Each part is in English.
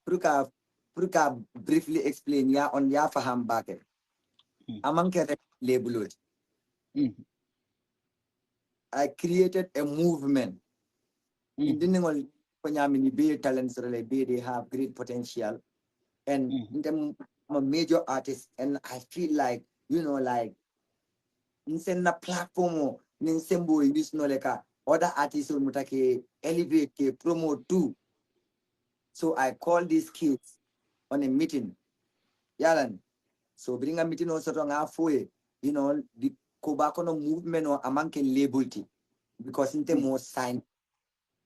Pruka Pruka briefly explain ya on ya faham bake. Among label. I created a movement. In the name of talents, they have great potential, and I'm a major artist, and I feel like like in a platform, in sembo use no like other artists will mutake elevate, promote too. So I call these kids on a meeting. Yalan. So bring a meeting also to ngafoe, the Kobakono movement or amanke labelty because in the most sign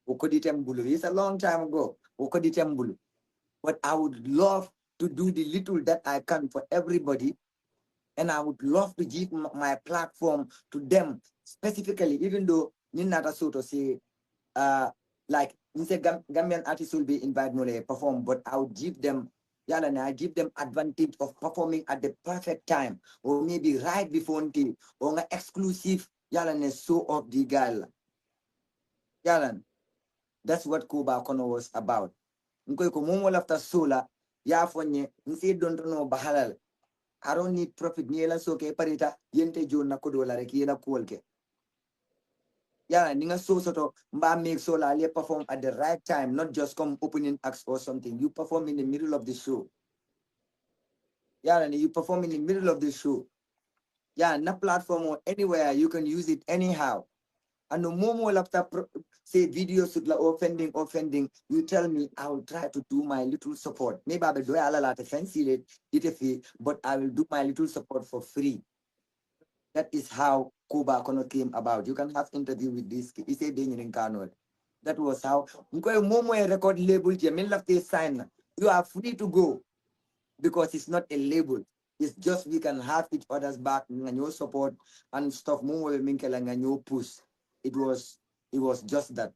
Okoditembulu. It's a long time ago. Okoditembulu. But I would love to do the little that I can for everybody. And I would love to give my platform to them specifically, even though Ninata Soto say like Gambian artists will be invited to perform, but I would give them I give them advantage of performing at the perfect time, or maybe right before tea, or an exclusive show of the gal. Yalan. That's what Kuba Kono was about. Nkoy ko momo lafta sola ya fonye nsi don't know bahalal. I don't need profit ni ela soke parita yente jo na kodola rek yela kolke. Yeah, ninga so soto mba make sola ali perform at the right time, not just come opening acts or something. You perform in the middle of the show. Yeah, and you perform in the middle of the show. Yeah, na platform or anywhere you can use it anyhow. And no more laptop say videos with offending, you tell me I will try to do my little support. Maybe I will do a lot of fancy it, but I will do my little support for free. That is how Kuba Kono came about. You can have interview with this. He said in Kano. That was how Momo record label sign. You are free to go because it's not a label. It's just we can have each other's back and your support and stuff. Momo Minkel and your push. It was just that.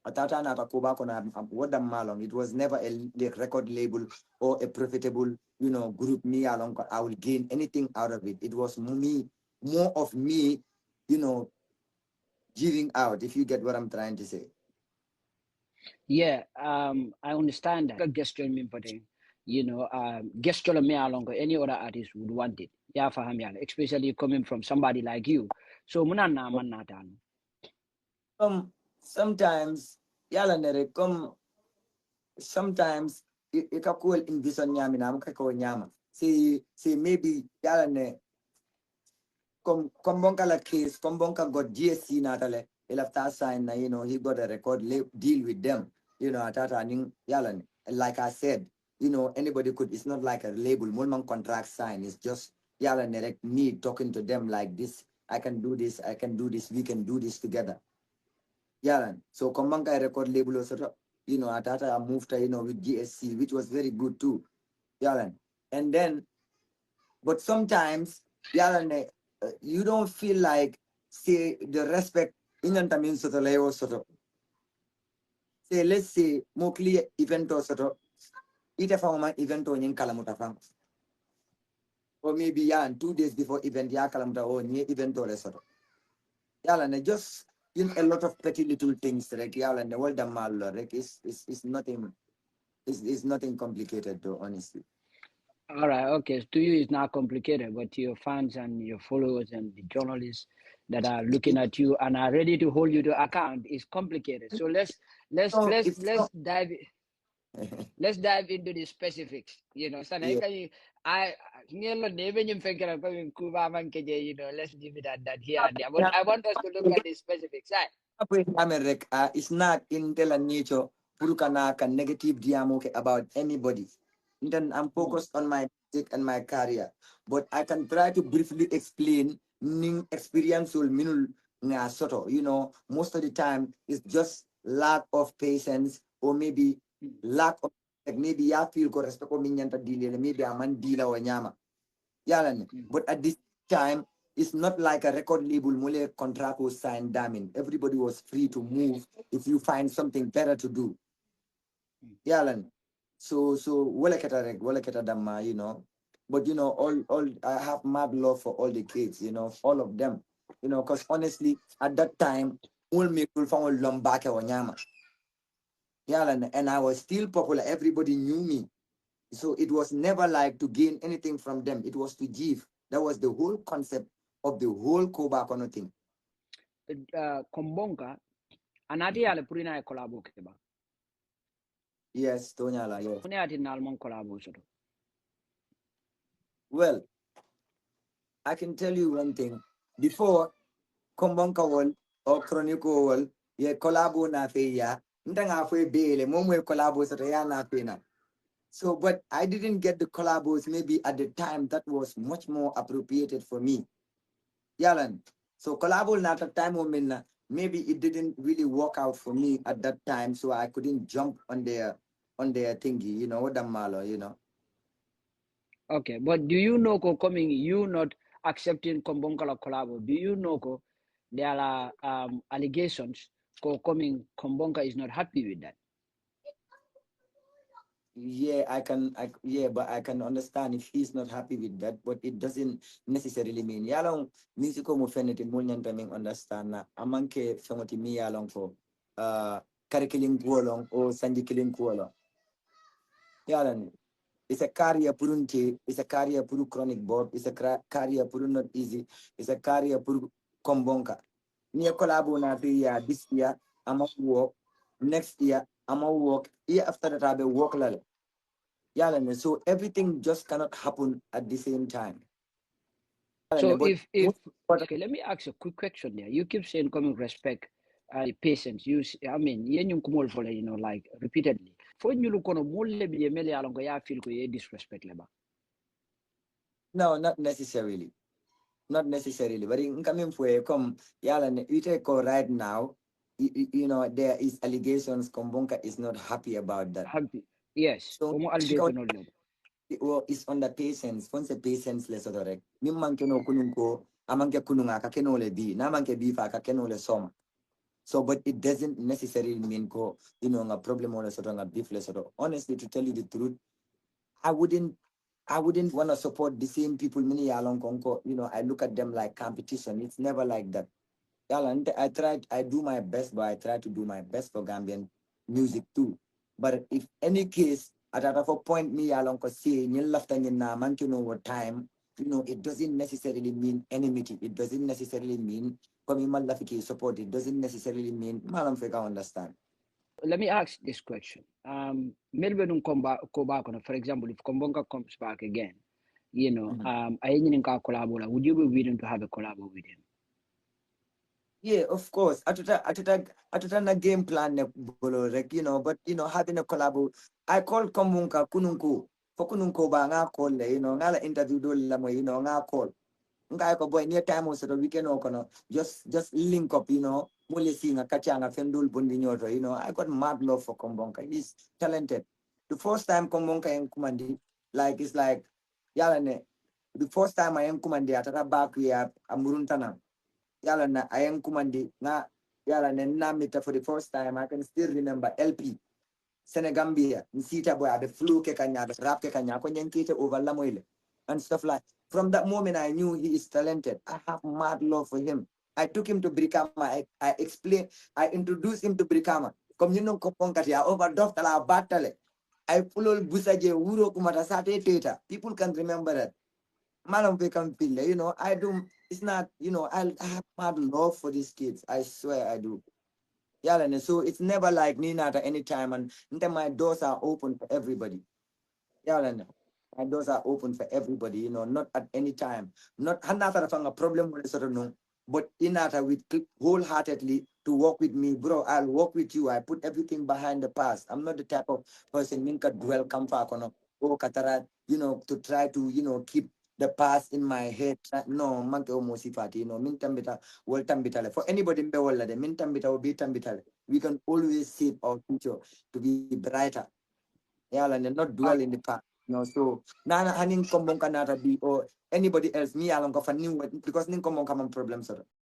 It was never a record label or a profitable, group me along. I will gain anything out of it. It was more of me, giving out, if you get what I'm trying to say. Yeah, I understand that. Gesture me gesture me along any other artist would want it. Yeah, for him, especially coming from somebody like you. So muna na man na dan. Sometimes sometimes ikakul invision nyami na mkako nyama. See maybe yala ne kombonka la case, kombonka got GSC natale. He'll have to sign, he got a record deal with them. Atata yalan. Like I said, anybody could. It's not like a label. Mulman contract sign. It's just yalan direct me talking to them like this. I can do this. I can do this. We can do this together. Yalan. So kombonka record label also. Atata I moved to, with GSC, which was very good too. Yalan. And then, but sometimes yalan. You don't feel like say the respect in tamin soto leo soto. Say let's say mostly event or soto. Ita fa event on yin kalamuta fam. Or maybe 2 days before event ya kalamuta or nye event or soto. Yala ne just a lot of petty little things like yala ne world mal like is nothing is nothing complicated though, honestly. All right, okay. To you, it's not complicated, but to your fans and your followers and the journalists that are looking at you and are ready to hold you to account is complicated. So let's dive let's dive into the specifics. So Yeah. let's leave it at that here and there. But I want us to look at the specifics. It's not in the nature purukana negative diamoke about anybody. Then I'm focused on my music and my career. But I can try to briefly explain ning experience will minul nga soto. Most of the time it's just lack of patience or maybe lack of like maybe ya feel ko respect ko minyanta dili maybe aman dila o nyama. Yalan. But at this time it's not like a record label mule contract was signed damning. Everybody was free to move if you find something better to do. Yalan. So wala kita dama, But all I have mad love for all the kids, all of them. Because honestly, at that time, all me will find lumbake o nyama. Yeah, and I was still popular. Everybody knew me. So it was never like to gain anything from them. It was to give. That was the whole concept of the whole Koba Kono thing. Kombonka, anati ale purina e collabo keba. Yes, Tonyala, yes. Une ati nalmon collabo soto. Well, I can tell you one thing. Before Kombonka wall or Chronico wall, ye collabo na fe ya. Ntanga fe bele, momwe collabo soto ya na fe na. So, but I didn't get the collabos maybe at the time that was much more appropriated for me. Yalan. So collabo at the time maybe it didn't really work out for me at that time, so I couldn't jump on their thingy, you know, what the malo, you know. Okay, but do you know coming you not accepting Kombonkala collabo? Do you know there are allegations coming Kombonka is not happy with that? Yeah, yeah, but I can understand if he's not happy with that, but it doesn't necessarily mean yalong musical mo fenete mo nyanta ming understand na amanke fengoti mi yalong ko karikiling kuolong o sanji kiling kuolong. Yalan. It's a career purunti, it's a career puru chronic bob, it's a career puru not easy, it's a career puru kombonka. Near collabo na this year, I'm a work, next year, I'm a work, year after that I'll be work lale. Yeah, so everything just cannot happen at the same time. So But if okay, let me ask a quick question there. You keep saying coming respect patience. I mean, you kumol for you know, like repeatedly. For you look on a mole be mele along ya feel ko disrespect leba. No, not necessarily. Not necessarily. But in coming for come yalan you take right now, you know, there is allegations Kombonka is not happy about that. Happy. Yes. So well, it's on the patience. Once the patience less direct. Mimman keno kununko, amanke kununga ka kenole bi, namanke bifa ka kenole som. So, but it doesn't necessarily mean go, you know, a problem or a sort of a beef less. Honestly, to tell you the truth, I wouldn't want to support the same people many along Conco. You know, I look at them like competition. It's never like that. I do my best, but I try to do my best for Gambian music too. But if any case, at a point me along say you left and na man over time, you know, it doesn't necessarily mean enmity. It doesn't necessarily mean coming malafiki support. It doesn't necessarily mean malam feka understand. Let me ask this question. Melbourne come back, for example, if Kombonga comes back again, you know, would you be willing to have a collab with him? Yeah, of course. Atuta na game plan ne bolo rek, you know, but you know, having a collab. I call Komunka Kununku. For Kununko ba nga call le, you know, ngala interview do la mo, you know, nga call. Nga ko boy near time also the weekend okono. Just link up, you know. Mule singa kachanga fendul bundi nyoto, you know. I got mad love for Kombonka. He's talented. The first time Kombonka en kumandi, like it's like yala ne. The first time I am kumandi atata back we are amuruntana. Yala na ayang kumandi na yala na mita for the first time. I can still remember LP Senegambia Nsita boy the flu ke kanya the rap ke kanya ko nyenkite over lamoile and stuff like. From that moment I knew he is talented. I have mad love for him. I took him to Brikama. I introduced him to Brikama. Comme you know Koponkati I overdosed la battle. I follow Busaje Uro Kumata Sate Teta. People can remember that. Malam can feel, you know, I do, it's not, you know, I have mad love for these kids. I swear I do. Yeah, and so it's never like Nina at any time, and then my doors are open for everybody. Yeah, and my doors are open for everybody, you know, not at any time. Not another a problem with sort of no, but in that with wholeheartedly to work with me, bro. I'll work with you. I put everything behind the past. I'm not the type of person minka dwell come back on katara, you know, to try to, you know, keep the past in my head. No, manke almost party, you know, mintambita, well tambitale. For anybody in the world, mintambita or bitambitale. We can always see our future to be brighter. Yeah, and not dwell in the past. You know, so nana haning kombong kanata be or anybody else me along of a new because ning kombong common problems.